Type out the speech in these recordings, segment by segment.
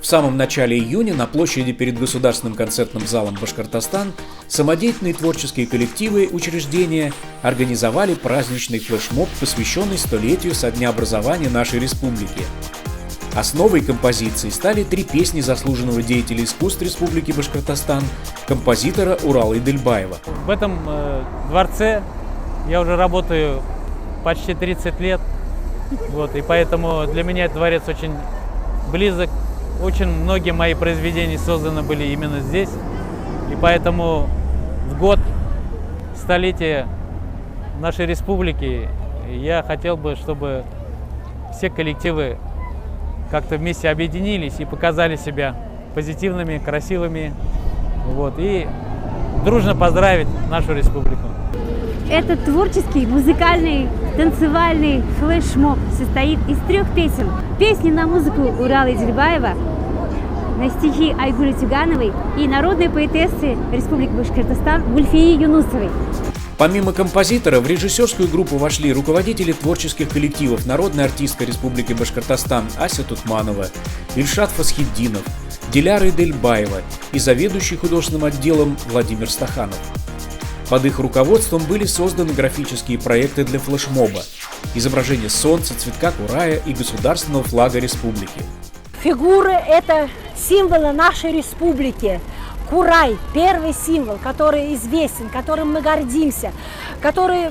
самом начале июня на площади перед Государственным концертным залом Башкортостан самодеятельные творческие коллективы и учреждения организовали праздничный флешмоб, посвященный столетию со дня образования нашей республики. Основой композиции стали 3 песни заслуженного деятеля искусств Республики Башкортостан, композитора Урала Идельбаева. В этом дворце я уже работаю почти 30 лет, и поэтому для меня этот дворец очень близок. Очень многие мои произведения созданы были именно здесь, и поэтому в год столетия нашей республики я хотел бы, чтобы все коллективы как-то вместе объединились и показали себя позитивными, красивыми, и дружно поздравить нашу республику. Этот творческий, музыкальный, танцевальный флешмоб состоит из 3 песен. Песни на музыку Урала Идельбаева, на стихи Айгули Тюгановой и народной поэтессы Республики Башкортостан Гульфии Юнусовой. Помимо композитора, в режиссерскую группу вошли руководители творческих коллективов, народная артистка Республики Башкортостан Ася Тутманова, Ильшат Фасхетдинов, Диляра Идельбаева и заведующий художественным отделом Владимир Стаханов. Под их руководством были созданы графические проекты для флешмоба, изображение солнца, цветка курая и государственного флага республики. Фигуры – это символы нашей республики. Курай – первый символ, который известен, которым мы гордимся, который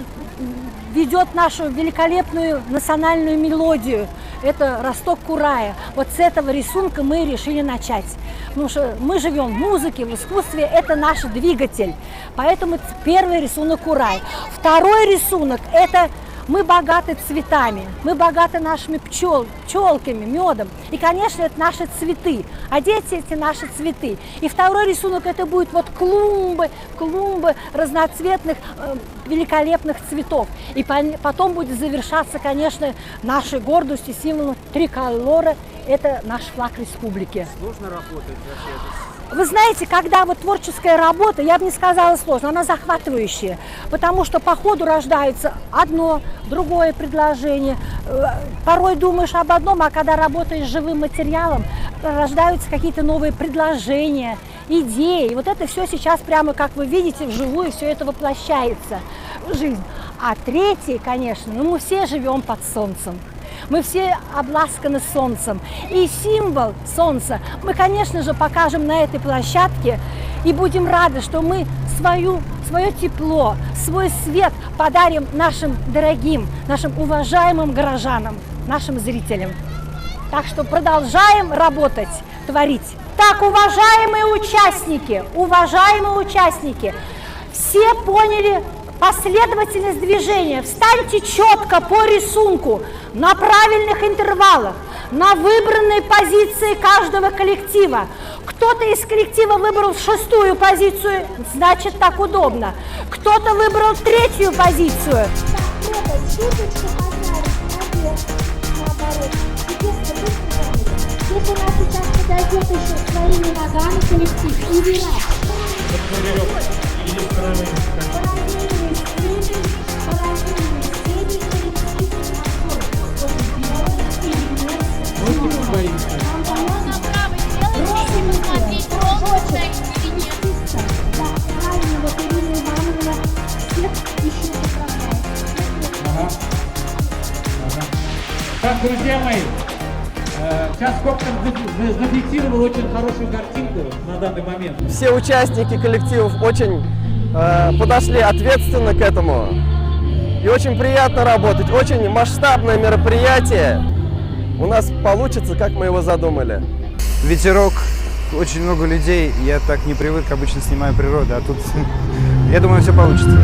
ведет нашу великолепную национальную мелодию. Это росток курая. Вот с этого рисунка мы решили начать. Потому что мы живем в музыке, в искусстве, это наш двигатель. Поэтому первый рисунок курай. Второй рисунок – это мы богаты цветами, мы богаты нашими пчелками, медом. И, конечно, это наши цветы. А дети – эти наши цветы. И второй рисунок – это будет клумбы разноцветных, великолепных цветов. И потом будет завершаться, конечно, нашей гордостью, символом триколора – это наш флаг республики. Сложно работать вообще? Вы знаете, когда творческая работа, я бы не сказала сложно, она захватывающая, потому что по ходу рождается одно, другое предложение. Порой думаешь об одном, а когда работаешь с живым материалом, рождаются какие-то новые предложения, идеи. И вот это все сейчас прямо, как вы видите, вживую все это воплощается в жизнь. А третий, конечно, мы все живем под солнцем. Мы все обласканы солнцем. И символ солнца мы, конечно же, покажем на этой площадке. И будем рады, что мы свое тепло, свой свет подарим нашим дорогим, нашим уважаемым горожанам, нашим зрителям. Так что продолжаем работать, творить. Так, уважаемые участники, все поняли последовательность движения. Встаньте четко по рисунку, на правильных интервалах, на выбранной позиции каждого коллектива. Кто-то из коллектива выбрал 6-ю позицию, значит так удобно. Кто-то выбрал 3-ю позицию. Если у нас сейчас подойдет еще своими ногами коллектив и вера. Так, друзья мои, сейчас Коптер зафиксировал очень хорошую картинку на данный момент. Все участники коллективов очень подошли ответственно к этому. И очень приятно работать, очень масштабное мероприятие. У нас получится, как мы его задумали. Ветерок, очень много людей, я так не привык, обычно снимаю природу, а тут, я думаю, все получится.